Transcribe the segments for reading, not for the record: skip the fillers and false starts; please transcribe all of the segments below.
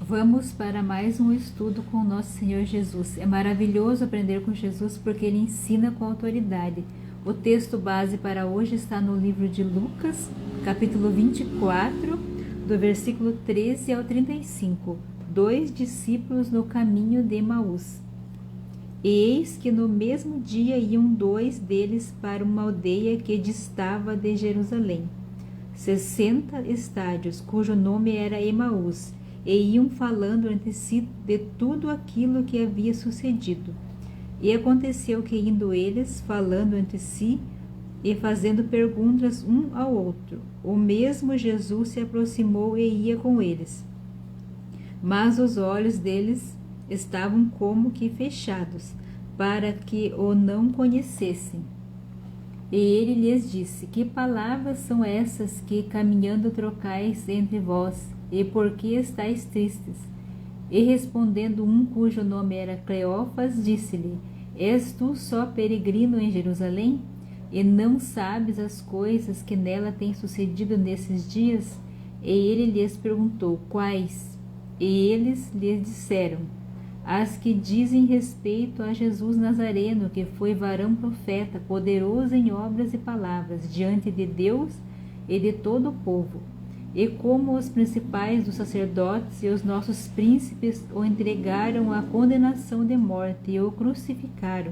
Vamos para mais um estudo com o nosso Senhor Jesus. É maravilhoso aprender com Jesus porque Ele ensina com autoridade. O texto base para hoje está no livro de Lucas, capítulo 24, do versículo 13 ao 35. 2 discípulos no caminho de Emaús. Eis que no mesmo dia iam 2 deles para uma aldeia que distava de Jerusalém, 60 estádios, cujo nome era Emaús, e iam falando entre si de tudo aquilo que havia sucedido. E aconteceu que, indo eles, falando entre si e fazendo perguntas um ao outro, o mesmo Jesus se aproximou e ia com eles. Mas os olhos deles estavam como que fechados, para que o não conhecessem. E ele lhes disse: Que palavras são essas que caminhando trocais entre vós? E por que estáis tristes? E respondendo um cujo nome era Cleófas, disse-lhe: És tu só peregrino em Jerusalém? E não sabes as coisas que nela têm sucedido nesses dias? E ele lhes perguntou: Quais? E eles lhes disseram: As que dizem respeito a Jesus Nazareno, que foi varão profeta, poderoso em obras e palavras, diante de Deus e de todo o povo. E como os principais dos sacerdotes e os nossos príncipes o entregaram à condenação de morte e o crucificaram.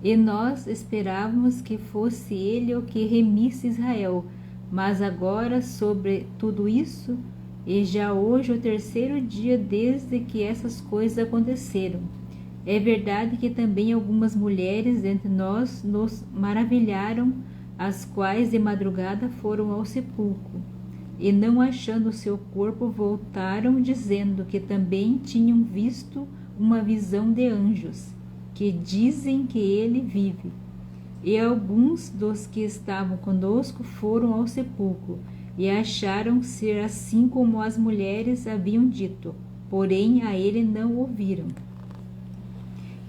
E nós esperávamos que fosse ele o que remisse Israel, mas agora sobre tudo isso, e já hoje o 3º dia desde que essas coisas aconteceram. É verdade que também algumas mulheres entre nós nos maravilharam, as quais de madrugada foram ao sepulcro, e não achando o seu corpo, voltaram dizendo que também tinham visto uma visão de anjos, que dizem que ele vive. E alguns dos que estavam conosco foram ao sepulcro, e acharam ser assim como as mulheres haviam dito, porém a ele não ouviram.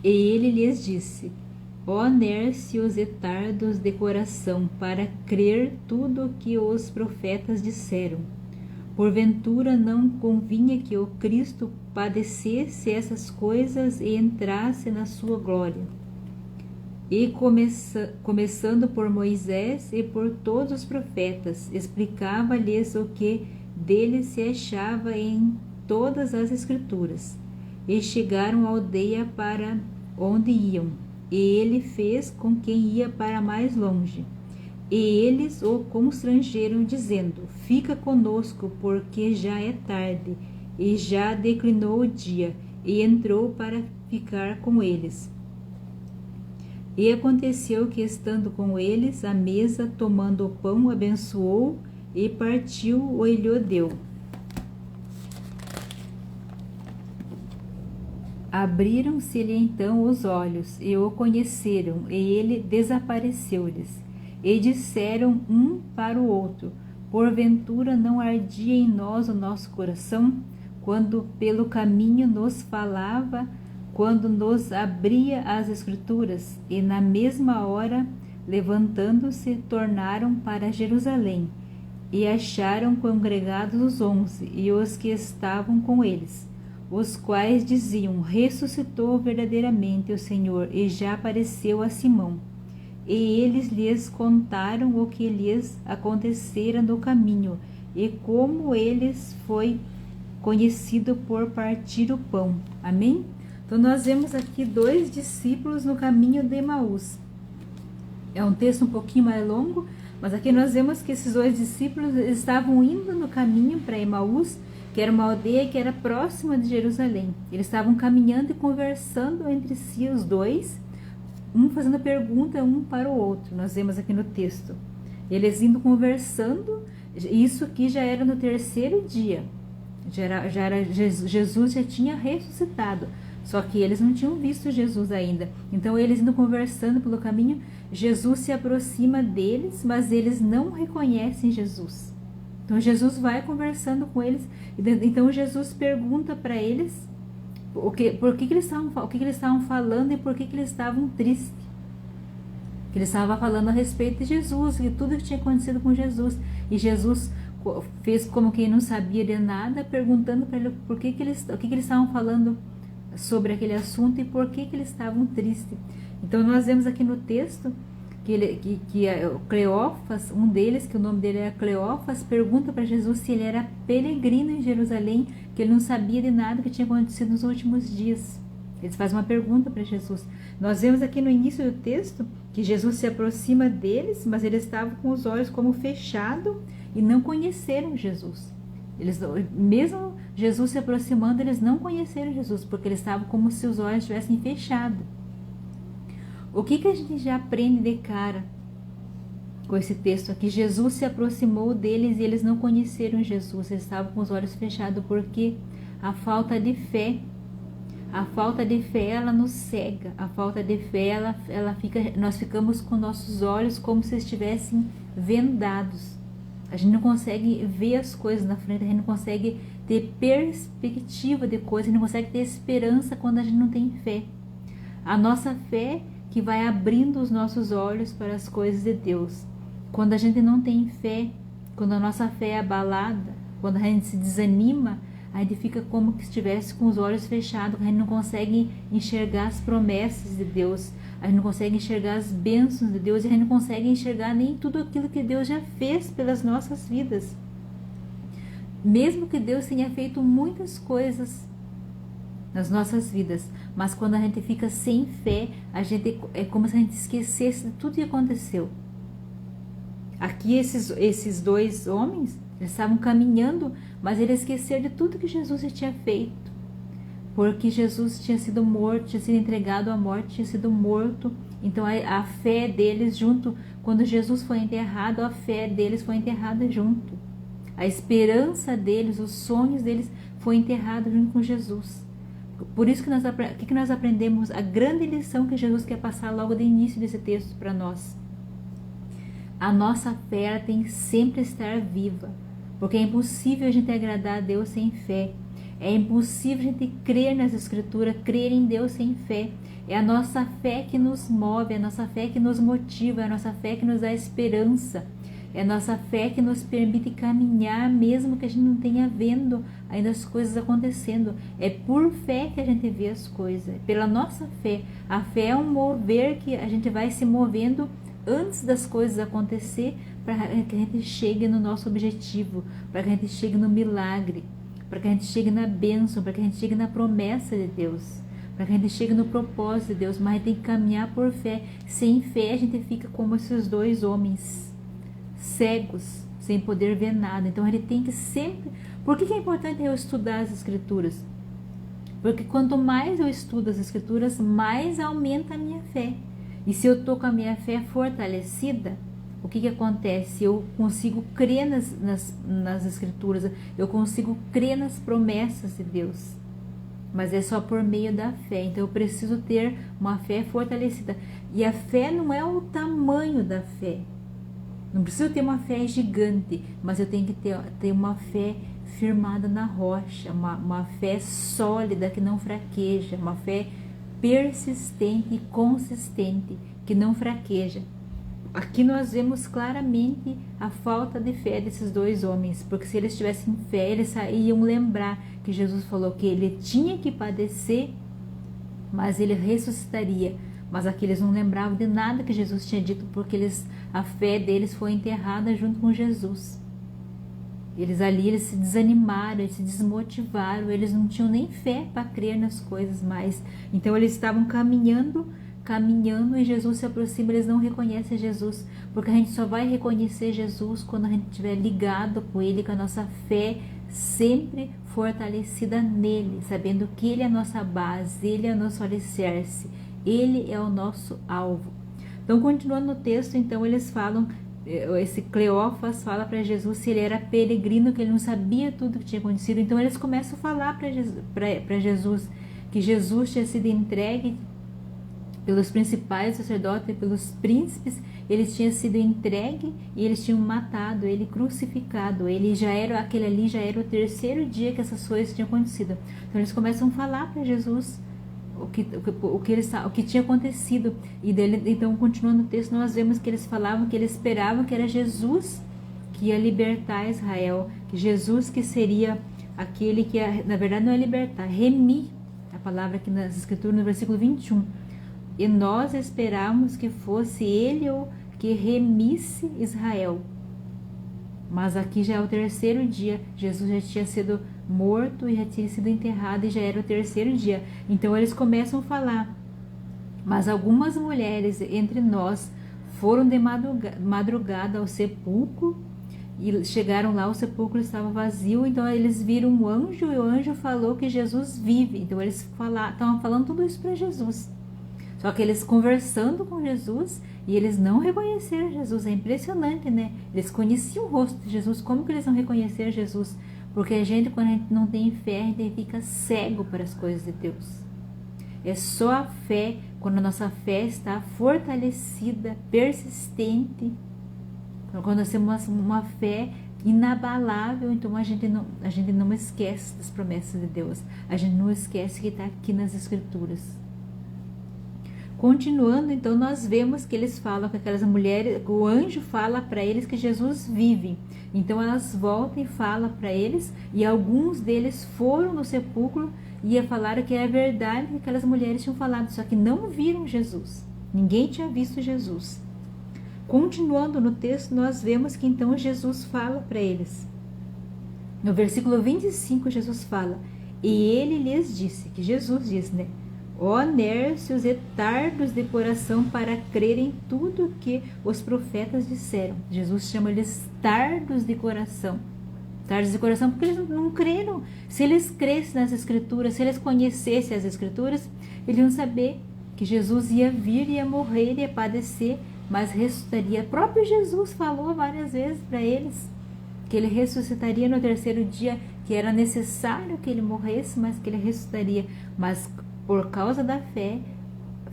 E ele lhes disse: Ó nércios e tardos de coração, para crer tudo o que os profetas disseram. Porventura não convinha que o Cristo padecesse essas coisas e entrasse na sua glória? E começando por Moisés e por todos os profetas, explicava-lhes o que dele se achava em todas as Escrituras. E chegaram à aldeia para onde iam, e ele fez com quem ia para mais longe. E eles o constrangeram, dizendo: Fica conosco, porque já é tarde, e já declinou o dia. E entrou para ficar com eles. E aconteceu que, estando com eles à mesa, tomando o pão, abençoou e partiu e lhe deu. Abriram-se-lhe então os olhos, e o conheceram, e ele desapareceu-lhes. E disseram um para o outro: Porventura não ardia em nós o nosso coração, quando pelo caminho nos falava, quando nos abria as Escrituras? E na mesma hora, levantando-se, tornaram para Jerusalém, e acharam congregados os 11 e os que estavam com eles, os quais diziam: Ressuscitou verdadeiramente o Senhor, e já apareceu a Simão. E eles lhes contaram o que lhes acontecera no caminho, e como eles foi conhecido por partir o pão. Amém? Então nós vemos aqui 2 discípulos no caminho de Emaús. É um texto um pouquinho mais longo, mas aqui nós vemos que esses 2 discípulos estavam indo no caminho para Emaús, que era uma aldeia que era próxima de Jerusalém. Eles estavam caminhando e conversando entre si, os 2, um fazendo pergunta um para o outro. Nós vemos aqui no texto. Eles indo conversando, isso aqui já era no 3º dia. Jesus já tinha ressuscitado, só que eles não tinham visto Jesus ainda. Então eles indo conversando pelo caminho, Jesus se aproxima deles, mas eles não reconhecem Jesus. Então Jesus vai conversando com eles, então Jesus pergunta para eles o que eles estavam falando e por que eles estavam tristes. Que ele estava falando a respeito de Jesus, de tudo que tinha acontecido com Jesus. E Jesus fez como quem não sabia de nada, perguntando para ele o que eles estavam falando sobre aquele assunto e por que eles estavam tristes. Então nós vemos aqui no texto que o Cleófas, um deles, que o nome dele era Cleófas, pergunta para Jesus se ele era peregrino em Jerusalém, que ele não sabia de nada que tinha acontecido nos últimos dias. Eles fazem uma pergunta para Jesus. Nós vemos aqui no início do texto que Jesus se aproxima deles, mas eles estavam com os olhos como fechados e não conheceram Jesus. Mesmo Jesus se aproximando, eles não conheceram Jesus, porque eles estavam como se os olhos estivessem fechados. O que a gente já aprende de cara com esse texto aqui? Jesus se aproximou deles e eles não conheceram Jesus, eles estavam com os olhos fechados, porque a falta de fé ela nos cega, a falta de fé nós ficamos com nossos olhos como se estivessem vendados. A gente não consegue ver as coisas na frente, a gente não consegue ter perspectiva de coisas, a gente não consegue ter esperança quando a gente não tem fé. A nossa fé que vai abrindo os nossos olhos para as coisas de Deus. Quando a gente não tem fé, quando a nossa fé é abalada, quando a gente se desanima, a gente fica como que estivesse com os olhos fechados, a gente não consegue enxergar as promessas de Deus, a gente não consegue enxergar as bênçãos de Deus, e a gente não consegue enxergar nem tudo aquilo que Deus já fez pelas nossas vidas. Mesmo que Deus tenha feito muitas coisas nas nossas vidas, mas quando a gente fica sem fé, é como se a gente esquecesse de tudo que aconteceu. Aqui esses dois homens, eles estavam caminhando, mas eles esqueceram de tudo que Jesus já tinha feito, porque Jesus tinha sido morto, tinha sido entregado à morte, tinha sido morto. Então a fé deles quando Jesus foi enterrado, a fé deles foi enterrada junto. A esperança deles, os sonhos deles foi enterrado junto com Jesus. Por isso que nós aprendemos a grande lição que Jesus quer passar logo do início desse texto para nós. A nossa fé ela tem que sempre estar viva, porque é impossível a gente agradar a Deus sem fé. É impossível a gente crer nas Escrituras, crer em Deus sem fé. É a nossa fé que nos move, é a nossa fé que nos motiva, é a nossa fé que nos dá esperança. É a nossa fé que nos permite caminhar, mesmo que a gente não tenha vendo ainda as coisas acontecendo. É por fé que a gente vê as coisas, é pela nossa fé. A fé é um mover que a gente vai se movendo antes das coisas acontecer, para que a gente chegue no nosso objetivo, para que a gente chegue no milagre, para que a gente chegue na bênção, para que a gente chegue na promessa de Deus, para que a gente chegue no propósito de Deus. Mas a gente tem que caminhar por fé. Sem fé a gente fica como esses dois homens, cegos, sem poder ver nada. Então a gente tem que sempre... Por que é importante eu estudar as Escrituras? Porque quanto mais eu estudo as Escrituras, mais aumenta a minha fé. E se eu estou com a minha fé fortalecida, o que acontece? Eu consigo crer nas Escrituras, eu consigo crer nas promessas de Deus. Mas é só por meio da fé. Então eu preciso ter uma fé fortalecida. E a fé não é o tamanho da fé. Não preciso ter uma fé gigante, mas eu tenho que ter uma fé firmada na rocha, uma fé sólida que não fraqueja, uma fé persistente e consistente que não fraqueja. Aqui nós vemos claramente a falta de fé desses dois homens, porque se eles tivessem fé, eles iam lembrar que Jesus falou que ele tinha que padecer, mas ele ressuscitaria. Mas aqui eles não lembravam de nada que Jesus tinha dito, porque a fé deles foi enterrada junto com Jesus. Eles se desanimaram, eles se desmotivaram, eles não tinham nem fé para crer nas coisas mais. Então eles estavam caminhando e Jesus se aproxima, eles não reconhecem Jesus, porque a gente só vai reconhecer Jesus quando a gente estiver ligado com Ele, com a nossa fé sempre fortalecida nele, sabendo que Ele é a nossa base, Ele é o nosso alicerce, Ele é o nosso alvo. Então, continuando no texto, então eles falam, esse Cleófas fala para Jesus se ele era peregrino, que ele não sabia tudo que tinha acontecido. Então eles começam a falar para Jesus que Jesus tinha sido entregue pelos principais sacerdotes e pelos príncipes, ele tinha sido entregue e eles tinham matado ele, crucificado ele. Aquele ali já era o terceiro dia que essas coisas tinham acontecido. Então eles começam a falar para Jesus o que tinha acontecido. E então, continuando o texto, nós vemos que eles falavam que eles esperavam que era Jesus que ia libertar Israel, que Jesus que seria aquele que, na verdade não é libertar, remir, a palavra aqui nas escrituras, no versículo 21. E nós esperávamos que fosse ele o que remisse Israel. Mas aqui já é o terceiro dia, Jesus já tinha sido morto e já tinha sido enterrado e já era o terceiro dia. Então eles começam a falar, mas algumas mulheres entre nós foram de madrugada ao sepulcro e chegaram lá, o sepulcro estava vazio, então eles viram um anjo e o anjo falou que Jesus vive. Então eles estavam falando tudo isso para Jesus. Só que eles conversando com Jesus e eles não reconheceram Jesus. É impressionante, né? Eles conheciam o rosto de Jesus. Como que eles não reconheceram Jesus? Porque a gente, quando a gente não tem fé, a gente fica cego para as coisas de Deus. É só a fé, quando a nossa fé está fortalecida, persistente, quando nós temos uma fé inabalável, então a gente não esquece das promessas de Deus. A gente não esquece que está aqui nas Escrituras. Continuando, então, nós vemos que eles falam com aquelas mulheres, o anjo fala para eles que Jesus vive. Então elas voltam e falam para eles, e alguns deles foram no sepulcro e falaram que é verdade que aquelas mulheres tinham falado, só que não viram Jesus. Ninguém tinha visto Jesus. Continuando no texto, nós vemos que então Jesus fala para eles. No versículo 25, Jesus fala, e ele lhes disse, que Jesus diz, né? Ó nércios e tardos de coração para crerem tudo que os profetas disseram. Jesus chama eles tardos de coração. Tardos de coração porque eles não creram. Se eles crescem nas Escrituras, se eles conhecessem as Escrituras, eles iam saber que Jesus ia vir, ia morrer, ia padecer, mas ressuscitaria. O próprio Jesus falou várias vezes para eles que ele ressuscitaria no terceiro dia, que era necessário que ele morresse, mas que ele ressuscitaria. Mas por causa da fé,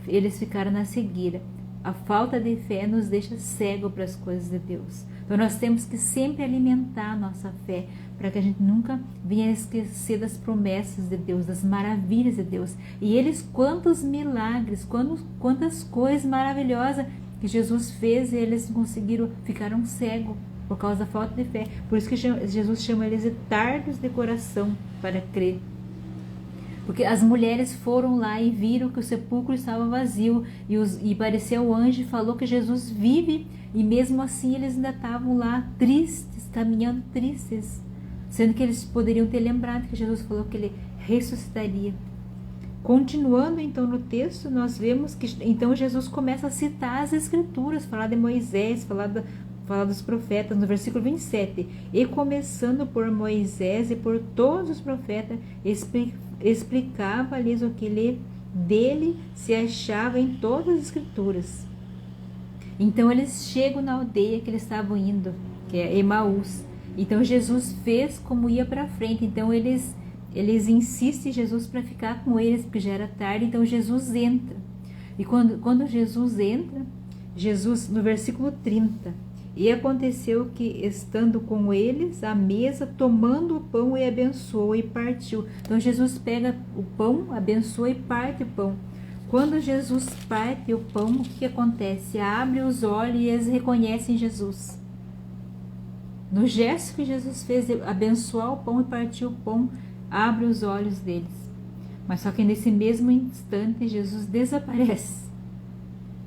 eles ficaram na cegueira. A falta de fé nos deixa cego para as coisas de Deus. Então nós temos que sempre alimentar a nossa fé, para que a gente nunca venha esquecer das promessas de Deus, das maravilhas de Deus. E eles, quantos milagres, quantas coisas maravilhosas que Jesus fez, e eles conseguiram, ficaram cegos por causa da falta de fé. Por isso que Jesus chama eles de tardos de coração para crer. Porque as mulheres foram lá e viram que o sepulcro estava vazio, e apareceu o anjo e falou que Jesus vive, e mesmo assim eles ainda estavam lá tristes, caminhando tristes, sendo que eles poderiam ter lembrado que Jesus falou que ele ressuscitaria. Continuando então no texto, nós vemos que então Jesus começa a citar as Escrituras, falar de Moisés, falar dos profetas, no versículo 27. E começando por Moisés e por todos os profetas, explicava-lhes o que dele se achava em todas as Escrituras. Então eles chegam na aldeia que eles estavam indo, que é Emaús. Então Jesus fez como ia para frente. Então eles insistem em Jesus para ficar com eles, porque já era tarde. Então Jesus entra. E quando Jesus entra, Jesus, no versículo 30, e aconteceu que, estando com eles à mesa, tomando o pão, e abençoou e partiu. Então Jesus pega o pão, abençoa e parte o pão. Quando Jesus parte o pão, o que acontece? Abre os olhos e eles reconhecem Jesus. No gesto que Jesus fez de abençoar o pão e partir o pão, abre os olhos deles. Mas só que nesse mesmo instante Jesus desaparece.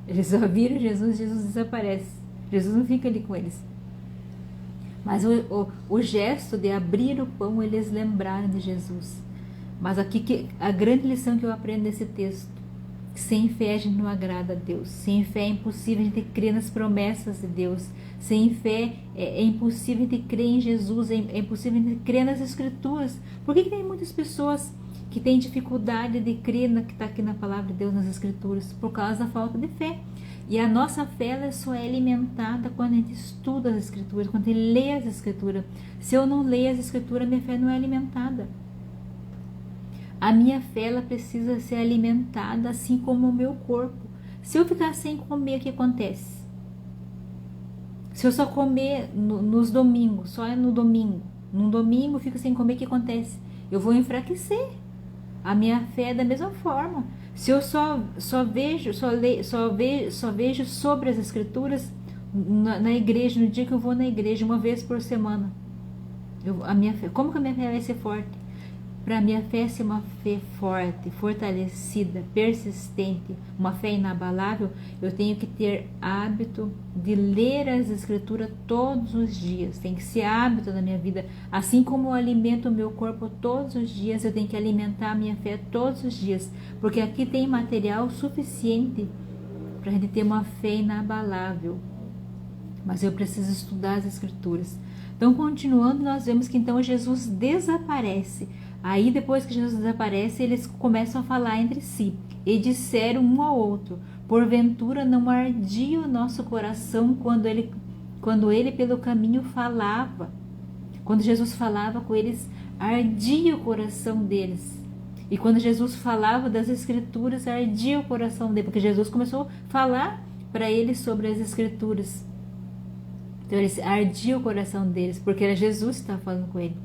Eles só viram Jesus desaparece. Jesus não fica ali com eles. Mas o gesto de abrir o pão, eles lembraram de Jesus. Mas aqui a grande lição que eu aprendo nesse texto, que sem fé a gente não agrada a Deus. Sem fé é impossível a gente crer nas promessas de Deus. Sem fé é impossível a gente crer em Jesus, é impossível a gente crer nas Escrituras. Por que tem muitas pessoas que têm dificuldade de crer no que está aqui na palavra de Deus, nas Escrituras? Por causa da falta de fé. E a nossa fé ela só é alimentada quando a gente estuda as Escrituras, quando a gente lê as Escrituras. Se eu não leio as Escrituras, minha fé não é alimentada. A minha fé ela precisa ser alimentada assim como o meu corpo. Se eu ficar sem comer, o que acontece? Se eu só comer nos domingos, só no domingo, num domingo eu fico sem comer, o que acontece? Eu vou enfraquecer. A minha fé é da mesma forma. Se eu só vejo sobre as Escrituras na igreja, no dia que eu vou na igreja, uma vez por semana. A minha fé, como que a minha fé vai ser forte? Para a minha fé ser uma fé forte, fortalecida, persistente, uma fé inabalável, eu tenho que ter hábito de ler as Escrituras todos os dias. Tem que ser hábito na minha vida. Assim como eu alimento o meu corpo todos os dias, eu tenho que alimentar a minha fé todos os dias. Porque aqui tem material suficiente para a gente ter uma fé inabalável. Mas eu preciso estudar as Escrituras. Então, continuando, nós vemos que então Jesus desaparece. Aí, depois que Jesus desaparece, eles começam a falar entre si. E disseram um ao outro: porventura não ardia o nosso coração quando ele pelo caminho falava. Quando Jesus falava com eles, ardia o coração deles. E quando Jesus falava das Escrituras, ardia o coração deles, porque Jesus começou a falar para eles sobre as Escrituras. Então, eles ardia o coração deles, porque era Jesus que estava falando com ele.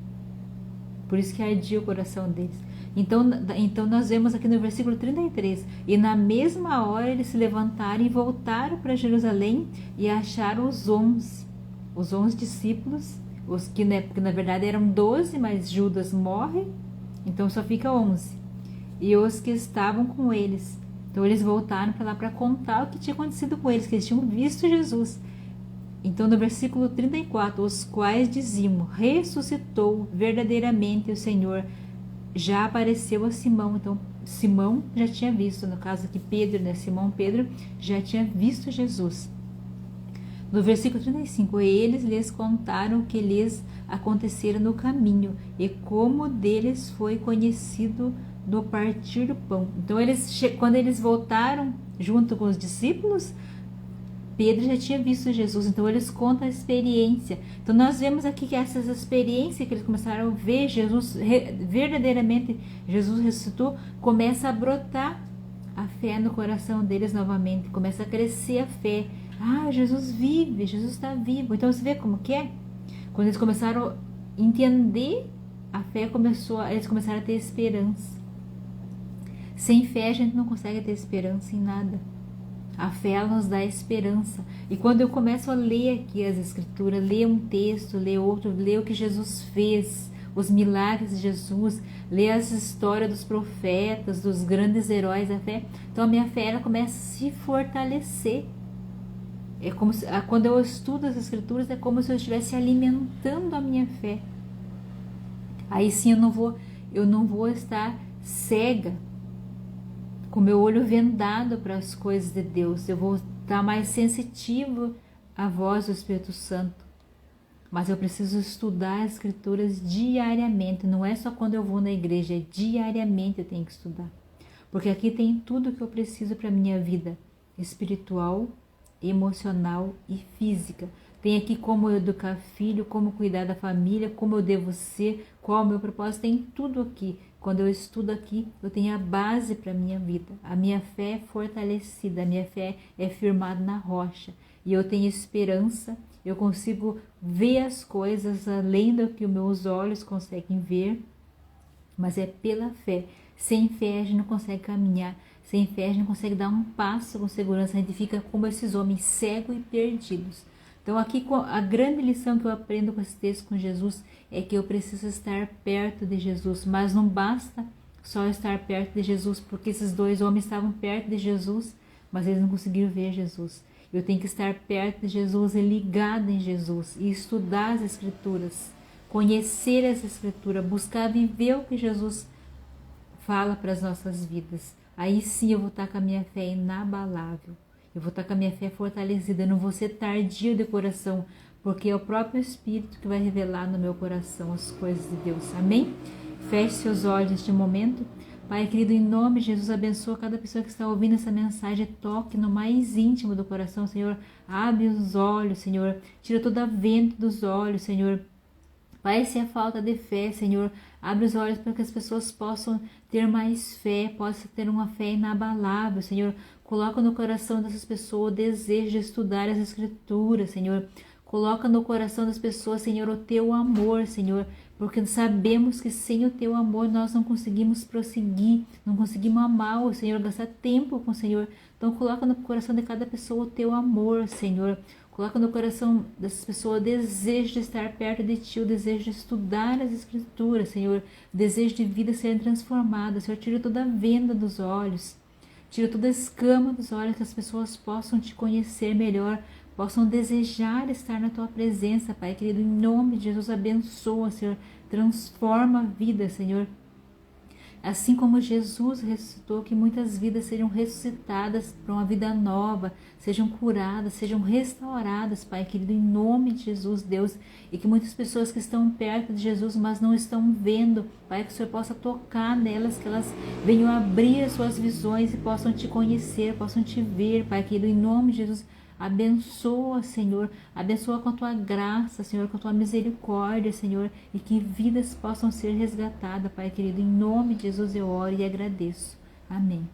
Por isso que ardia o coração deles. Então nós vemos aqui no versículo 33. E na mesma hora eles se levantaram e voltaram para Jerusalém e acharam os 11 discípulos, os que na verdade eram 12, mas Judas morre, então só fica 11. E os que estavam com eles. Então eles voltaram para lá para contar o que tinha acontecido com eles, que eles tinham visto Jesus. Então, no versículo 34, os quais diziam: ressuscitou verdadeiramente o Senhor, já apareceu a Simão. Então, Simão já tinha visto, no caso aqui Pedro, né? Simão Pedro já tinha visto Jesus. No versículo 35, eles lhes contaram o que lhes acontecera no caminho e como deles foi conhecido no partir do pão. Então, quando eles voltaram junto com os discípulos, Pedro já tinha visto Jesus, então eles contam a experiência. Então nós vemos aqui que essas experiências que eles começaram a ver Jesus, verdadeiramente Jesus ressuscitou, começa a brotar a fé no coração deles novamente, começa a crescer a fé. Ah, Jesus vive, Jesus está vivo. Então você vê como que é? Quando eles começaram a entender, a fé eles começaram a ter esperança. Sem fé a gente não consegue ter esperança em nada. A fé ela nos dá esperança. E quando eu começo a ler aqui as Escrituras, ler um texto, ler outro, ler o que Jesus fez, os milagres de Jesus, ler as histórias dos profetas, dos grandes heróis da fé, então a minha fé ela começa a se fortalecer. É como se, quando eu estudo as Escrituras, é como se eu estivesse alimentando a minha fé. Aí sim eu não vou estar cega, com meu olho vendado para as coisas de Deus. Eu vou estar mais sensitivo à voz do Espírito Santo. Mas eu preciso estudar as Escrituras diariamente. Não é só quando eu vou na igreja, é diariamente eu tenho que estudar. Porque aqui tem tudo que eu preciso para a minha vida espiritual, emocional e física. Tem aqui como eu educar filho, como cuidar da família, como eu devo ser, qual é o meu propósito, tem tudo aqui. Quando eu estudo aqui, eu tenho a base para a minha vida. A minha fé é fortalecida, a minha fé é firmada na rocha. E eu tenho esperança, eu consigo ver as coisas além do que os meus olhos conseguem ver, mas é pela fé. Sem fé a gente não consegue caminhar, sem fé a gente não consegue dar um passo com segurança, a gente fica como esses homens cegos e perdidos. Então aqui a grande lição que eu aprendo com esse texto com Jesus é que eu preciso estar perto de Jesus, mas não basta só estar perto de Jesus, porque esses dois homens estavam perto de Jesus, mas eles não conseguiram ver Jesus. Eu tenho que estar perto de Jesus e ligado em Jesus e estudar as Escrituras, conhecer as Escrituras, buscar viver o que Jesus fala para as nossas vidas. Aí sim eu vou estar com a minha fé inabalável. Eu vou estar com a minha fé fortalecida, eu não vou ser tardio de coração, porque é o próprio Espírito que vai revelar no meu coração as coisas de Deus. Amém? Feche seus olhos neste momento. Pai querido, em nome de Jesus, abençoa cada pessoa que está ouvindo essa mensagem, toque no mais íntimo do coração, Senhor. Abre os olhos, Senhor. Tira toda a vento dos olhos, Senhor. Pai, se é falta de fé, Senhor, abre os olhos para que as pessoas possam ter mais fé, possam ter uma fé inabalável, Senhor. Coloca no coração dessas pessoas o desejo de estudar as Escrituras, Senhor. Coloca no coração das pessoas, Senhor, o teu amor, Senhor, porque sabemos que sem o teu amor nós não conseguimos prosseguir, não conseguimos amar o Senhor, gastar tempo com o Senhor. Então coloca no coração de cada pessoa o teu amor, Senhor. Coloca no coração dessas pessoas o desejo de estar perto de Ti, o desejo de estudar as Escrituras, Senhor, o desejo de vida ser transformada. Senhor, tira toda a venda dos olhos, tira toda a escama dos olhos, que as pessoas possam Te conhecer melhor, possam desejar estar na Tua presença, Pai querido. Em nome de Jesus, abençoa, Senhor, transforma a vida, Senhor. Assim como Jesus ressuscitou, que muitas vidas sejam ressuscitadas para uma vida nova, sejam curadas, sejam restauradas, Pai querido, em nome de Jesus, Deus. E que muitas pessoas que estão perto de Jesus, mas não estão vendo, Pai, que o Senhor possa tocar nelas, que elas venham abrir as suas visões e possam Te conhecer, possam Te ver, Pai querido, em nome de Jesus. Abençoa, Senhor, abençoa com a Tua graça, Senhor, com a Tua misericórdia, Senhor, e que vidas possam ser resgatadas, Pai querido. Em nome de Jesus eu oro e agradeço. Amém.